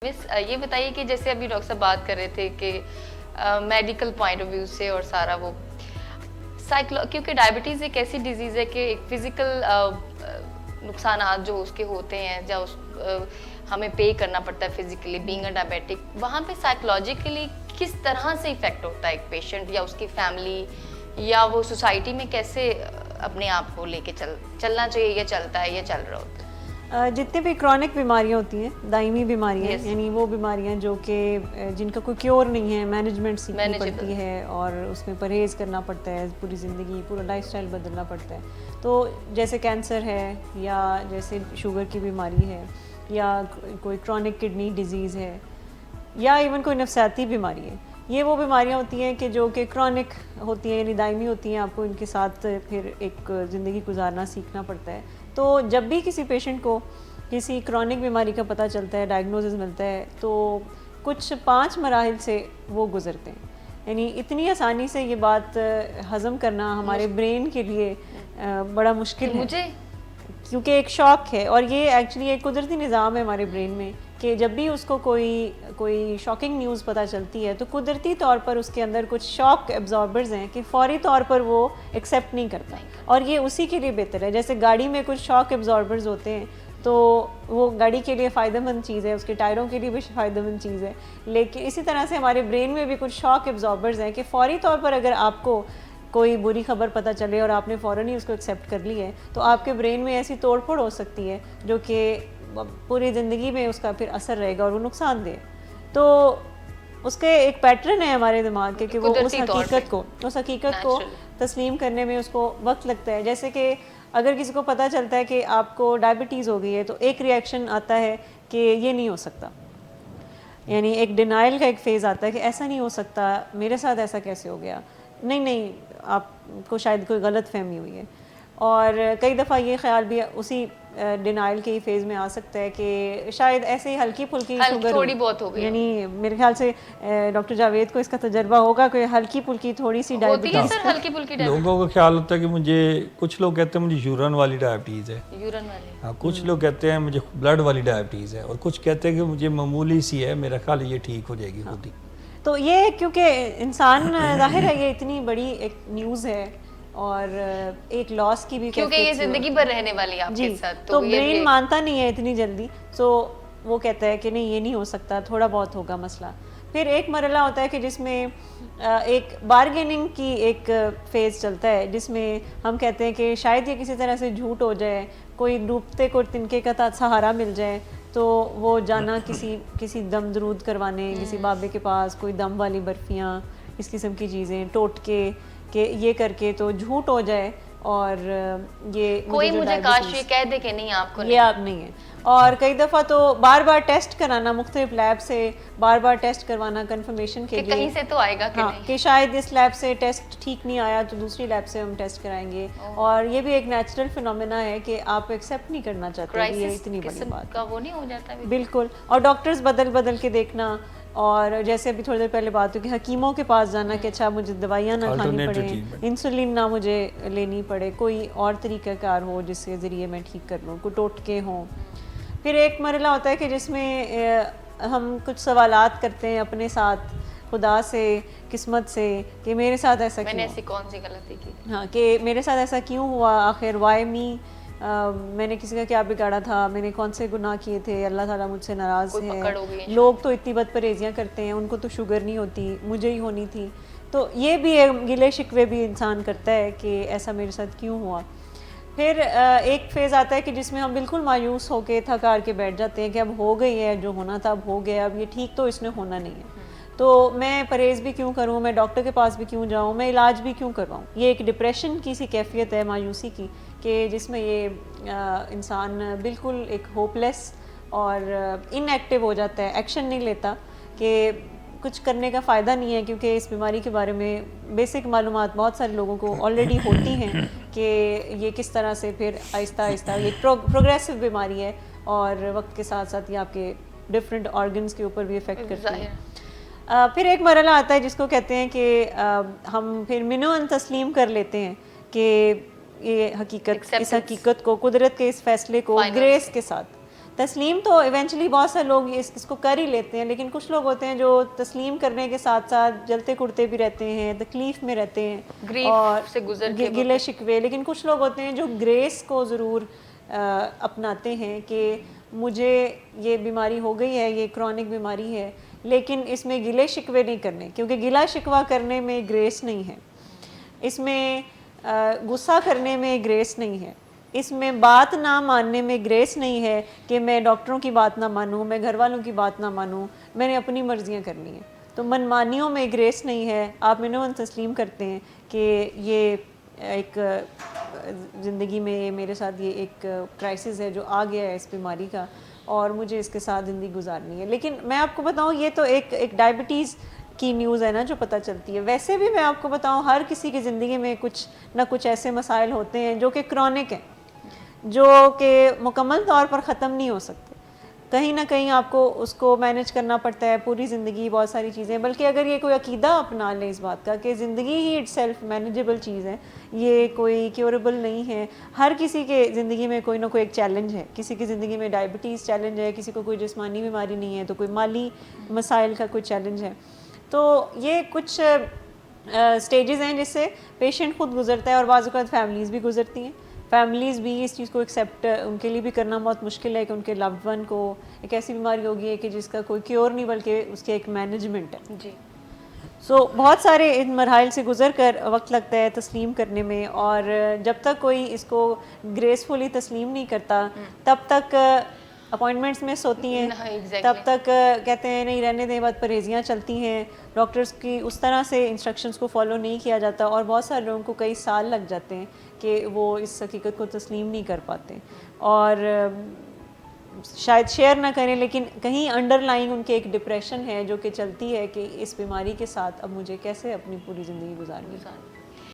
مس یہ بتائیے کہ جیسے ابھی ڈاکٹر صاحب بات کر رہے تھے کہ میڈیکل پوائنٹ آف ویو سے اور سارا وہ کیونکہ ڈائبٹیز ایک ایسی ڈیزیز ہے کہ ایک فزیکل نقصانات جو اس کے ہوتے ہیں یا ہمیں پے کرنا پڑتا ہے فزیکلی بینگ اے ڈائبیٹک، وہاں پہ سائیکولوجیکلی کس طرح سے افیکٹ ہوتا ہے ایک پیشنٹ یا اس کی فیملی یا وہ سوسائٹی میں کیسے اپنے آپ کو لے کے چلنا چاہیے یا چلتا ہے یا چل رہا ہوتا ہے؟ جتنے بھی کرونک بیماریاں ہوتی ہیں، دائمی بیماریاں یعنی وہ بیماریاں جو کہ جن کا کوئی کیور نہیں ہے، مینجمنٹ سیکھنی پڑتی ہے اور اس میں پرہیز کرنا پڑتا ہے، پوری زندگی پورا لائف سٹائل بدلنا پڑتا ہے. تو جیسے کینسر ہے یا جیسے شوگر کی بیماری ہے یا کوئی کرونک کڈنی ڈیزیز ہے یا ایون کوئی نفسیاتی بیماری ہے، یہ وہ بیماریاں ہوتی ہیں کہ جو کہ کرونک ہوتی ہیں یعنی دائمی ہوتی ہیں. آپ کو ان کے ساتھ پھر ایک زندگی گزارنا سیکھنا پڑتا ہے. تو جب بھی کسی پیشنٹ کو کسی کرونک بیماری کا پتہ چلتا ہے، ڈائگنوسس ملتا ہے، تو کچھ 5 مراحل سے وہ گزرتے ہیں. یعنی اتنی آسانی سے یہ بات ہضم کرنا ہمارے برین کے لیے بڑا مشکل ہے، کیونکہ ایک شاک ہے. اور یہ ایکچولی ایک قدرتی نظام ہے ہمارے برین میں کہ جب بھی اس کو کوئی شاکنگ نیوز پتہ چلتی ہے تو قدرتی طور پر اس کے اندر کچھ شاک ایبزاربرز ہیں کہ فوری طور پر وہ ایکسیپٹ نہیں کرتا. اور یہ اسی کے لیے بہتر ہے. جیسے گاڑی میں کچھ شاک ایبزاربرز ہوتے ہیں تو وہ گاڑی کے لیے فائدہ مند چیز ہے، اس کے ٹائروں کے لیے بھی فائدہ مند چیز ہے. لیکن اسی طرح سے ہمارے برین میں بھی کچھ شاک ایبزاربرز ہیں کہ فوری طور پر اگر آپ کو کوئی بری خبر پتہ چلے اور آپ نے فوراً ہی اس کو ایکسیپٹ کر لی ہے تو آپ کے برین میں ایسی توڑ پھوڑ ہو سکتی ہے جو کہ پوری زندگی میں اس کا پھر اثر رہے گا اور وہ نقصان دے. تو اس کے ایک پیٹرن ہے ہمارے دماغ کے کہ وہ اس حقیقت کو تسلیم کرنے میں اس کو وقت لگتا ہے. جیسے کہ اگر کسی کو پتہ چلتا ہے کہ آپ کو ڈائبٹیز ہو گئی ہے تو ایک ریئیکشن آتا ہے کہ یہ نہیں ہو سکتا، یعنی ایک ڈینائل کا ایک فیز آتا ہے کہ ایسا نہیں ہو سکتا، میرے ساتھ ایسا کیسے ہو گیا، نہیں آپ کو شاید کوئی غلط فہمی ہوئی ہے. اور کئی دفعہ یہ خیال بھی اسی ڈینائل کے ہی فیز میں آ سکتا ہے کہ شاید ایسے ہی ہلکی پھلکی شوگر تھوڑی بہت ہو گئی، یعنی میرے خیال سے ڈاکٹر جاوید کو اس کا تجربہ ہوگا کہ ہلکی پھلکی تھوڑی سی ڈائبٹیز. لوگوں کا خیال ہوتا ہے کہ مجھے، کچھ لوگ کہتے ہیں مجھے یورین والی ڈائبٹیز ہے، کچھ لوگ کہتے ہیں مجھے بلڈ والی ڈائبٹیز ہے، اور کچھ کہتے ہیں کہ مجھے معمولی سی ہے، میرا خیال یہ ٹھیک ہو جائے گی خود ہی. تو یہ کیونکہ انسان ظاہر ہے یہ اتنی بڑی ایک نیوز ہے اور ایک لاس کی بھی کیونکہ یہ زندگی بھر رہنے والی آپ کے ساتھ، تو برین مانتا نہیں ہے اتنی جلدی. سو وہ کہتا ہے کہ نہیں یہ نہیں ہو سکتا، تھوڑا بہت ہوگا مسئلہ. پھر ایک مرحلہ ہوتا ہے کہ جس میں ایک بارگیننگ کی ایک فیز چلتا ہے جس میں ہم کہتے ہیں کہ شاید یہ کسی طرح سے جھوٹ ہو جائے، کوئی ڈوبتے کو تنکے کا سہارا مل جائے تو وہ جانا کسی دم درود کروانے کسی بابے کے پاس، کوئی دم والی برفیاں اس قسم کی چیزیں ٹوٹ کے کہ یہ کر کے تو جھوٹ ہو جائے اور یہ کوئی مجھے کاش یہ کہہ دے کہ نہیں آپ کو یہ آپ نہیں ہے. اور کئی دفعہ تو بار بار ٹیسٹ کرانا، مختلف لیب سے بار بار ٹیسٹ کروانا کنفرمیشن کے لیے کہیں سے تو آئے گا کہ نہیں، کہ شاید اس لیب سے ٹیسٹ ٹھیک نہیں آیا تو دوسری لیب سے ہم ٹیسٹ کرائیں گے. اور یہ بھی ایک نیچرل فینومینا ہے کہ آپ ایکسیپٹ نہیں کرنا چاہتے یہ اتنی بڑی بات وہ نہیں ہو جاتا. بالکل. اور ڈاکٹرز بدل کے دیکھنا، اور جیسے ابھی تھوڑی دیر پہلے بات ہوئی کہ حکیموں کے پاس جانا کہ اچھا مجھے دوائیاں نہ کھانی پڑیں، انسولین نہ مجھے لینی پڑے، کوئی اور طریقہ کار ہو جس کے ذریعے میں ٹھیک کر لوں، کوئی ٹوٹکے ہوں. پھر ایک مرحلہ ہوتا ہے کہ جس میں ہم کچھ سوالات کرتے ہیں اپنے ساتھ، خدا سے، قسمت سے، کہ میرے ساتھ ایسا کیوں، میں نے ایسی کون سی غلطی کی، ہاں کہ میرے ساتھ ایسا کیوں ہوا، آخر وائی می، میں نے کسی کا کیا بگاڑا تھا، میں نے کون سے گناہ کیے تھے، اللہ تعالیٰ مجھ سے ناراض ہے. لوگ تو اتنی بد پرہیزیاں کرتے ہیں، ان کو تو شوگر نہیں ہوتی، مجھے ہی ہونی تھی. تو یہ بھی گلے شکوے بھی انسان کرتا ہے کہ ایسا میرے ساتھ کیوں ہوا. پھر ایک فیز آتا ہے کہ جس میں ہم بالکل مایوس ہو کے تھک ہار کے بیٹھ جاتے ہیں کہ اب ہو گئی ہے جو ہونا تھا، اب ہو گیا، اب یہ ٹھیک تو اس نے ہونا نہیں ہے، تو میں پرہیز بھی کیوں کروں، میں ڈاکٹر کے پاس بھی کیوں جاؤں، میں علاج بھی کیوں کرواؤں. یہ ایک ڈپریشن کی سی کیفیت ہے، مایوسی کی، کہ جس میں یہ انسان بالکل ایک ہوپ لیس اور ان ایکٹیو ہو جاتا ہے، ایکشن نہیں لیتا کہ کچھ کرنے کا فائدہ نہیں ہے. کیونکہ اس بیماری کے بارے میں بیسک معلومات بہت سارے لوگوں کو آلریڈی ہوتی ہیں کہ یہ کس طرح سے پھر آہستہ آہستہ یہ پروگریسو بیماری ہے اور وقت کے ساتھ ساتھ یہ آپ کے ڈفرینٹ آرگنز کے اوپر بھی افیکٹ کرتی ہے. پھر ایک مرحلہ آتا ہے جس کو کہتے ہیں کہ ہم پھر منوً تسلیم کر لیتے ہیں کہ یہ حقیقت، اس حقیقت کو، قدرت کے اس فیصلے کو گریس کے ساتھ. تسلیم تو ایونچولی بہت سے لوگ اس کو کر ہی لیتے ہیں، لیکن کچھ لوگ ہوتے ہیں جو تسلیم کرنے کے ساتھ ساتھ جلتے کڑتے بھی رہتے ہیں، تکلیف میں رہتے ہیں اور گلے شکوے، لیکن کچھ لوگ ہوتے ہیں جو گریس کو ضرور اپناتے ہیں کہ مجھے یہ بیماری ہو گئی ہے، یہ کرونک بیماری ہے، لیکن اس میں گلے شکوے نہیں کرنے، کیونکہ گلا شکوہ کرنے میں گریس نہیں ہے، اس میں غصہ کرنے میں گریس نہیں ہے، اس میں بات نہ ماننے میں گریس نہیں ہے کہ میں ڈاکٹروں کی بات نہ مانوں، میں گھر والوں کی بات نہ مانوں، میں نے اپنی مرضیاں کرنی ہیں، تو منمانیوں میں گریس نہیں ہے۔ آپ منون تسلیم کرتے ہیں کہ یہ ایک زندگی میں میرے ساتھ یہ ایک کرائسس ہے جو آ گیا ہے اس بیماری کا، اور مجھے اس کے ساتھ زندگی گزارنی ہے۔ لیکن میں آپ کو بتاؤں، یہ تو ایک ڈائبٹیز کی نیوز ہے نا جو پتہ چلتی ہے، ویسے بھی میں آپ کو بتاؤں ہر کسی کی زندگی میں کچھ نہ کچھ ایسے مسائل ہوتے ہیں جو کہ کرونک ہیں، جو کہ مکمل طور پر ختم نہیں ہو سکتے، کہیں نہ کہیں آپ کو اس کو مینیج کرنا پڑتا ہے پوری زندگی، بہت ساری چیزیں، بلکہ اگر یہ کوئی عقیدہ اپنا لیں اس بات کا کہ زندگی ہی اٹ سیلف مینیجیبل چیز ہے، یہ کوئی کیوریبل نہیں ہے، ہر کسی کے زندگی میں کوئی نہ کوئی ایک چیلنج ہے، کسی کی زندگی میں ڈائبٹیز چیلنج ہے، کسی کو کوئی جسمانی بیماری نہیں ہے تو کوئی مالی مسائل کا کوئی چیلنج ہے، تو یہ کچھ سٹیجز ہیں جس سے پیشنٹ خود گزرتا ہے، اور بعض اوقات فیملیز بھی گزرتی ہیں، فیملیز بھی اس چیز کو ایکسیپٹ ان کے لیے بھی کرنا بہت مشکل ہے کہ ان کے لوڈ ون کو ایک ایسی بیماری ہوگی ہے کہ جس کا کوئی کیور نہیں بلکہ اس کے ایک مینجمنٹ ہے۔ جی بہت سارے ان مراحل سے گزر کر وقت لگتا ہے تسلیم کرنے میں، اور جب تک کوئی اس کو گریسفلی تسلیم نہیں کرتا تب تک اپوائنٹمنٹس مس ہوتی ہیں، تب تک کہتے ہیں نہیں رہنے دیں، بعد پرہیزیاں چلتی ہیں، ڈاکٹرز کی اس طرح سے انسٹرکشنز کو فالو نہیں کیا جاتا، اور بہت سارے لوگوں کو کئی سال لگ جاتے ہیں کہ وہ اس حقیقت کو تسلیم نہیں کر پاتے، اور شاید شیئر نہ کریں، لیکن کہیں انڈر لائنگ ان کے ایک ڈپریشن ہے جو کہ چلتی ہے کہ اس بیماری کے ساتھ اب مجھے کیسے اپنی پوری زندگی گزارنی ہے۔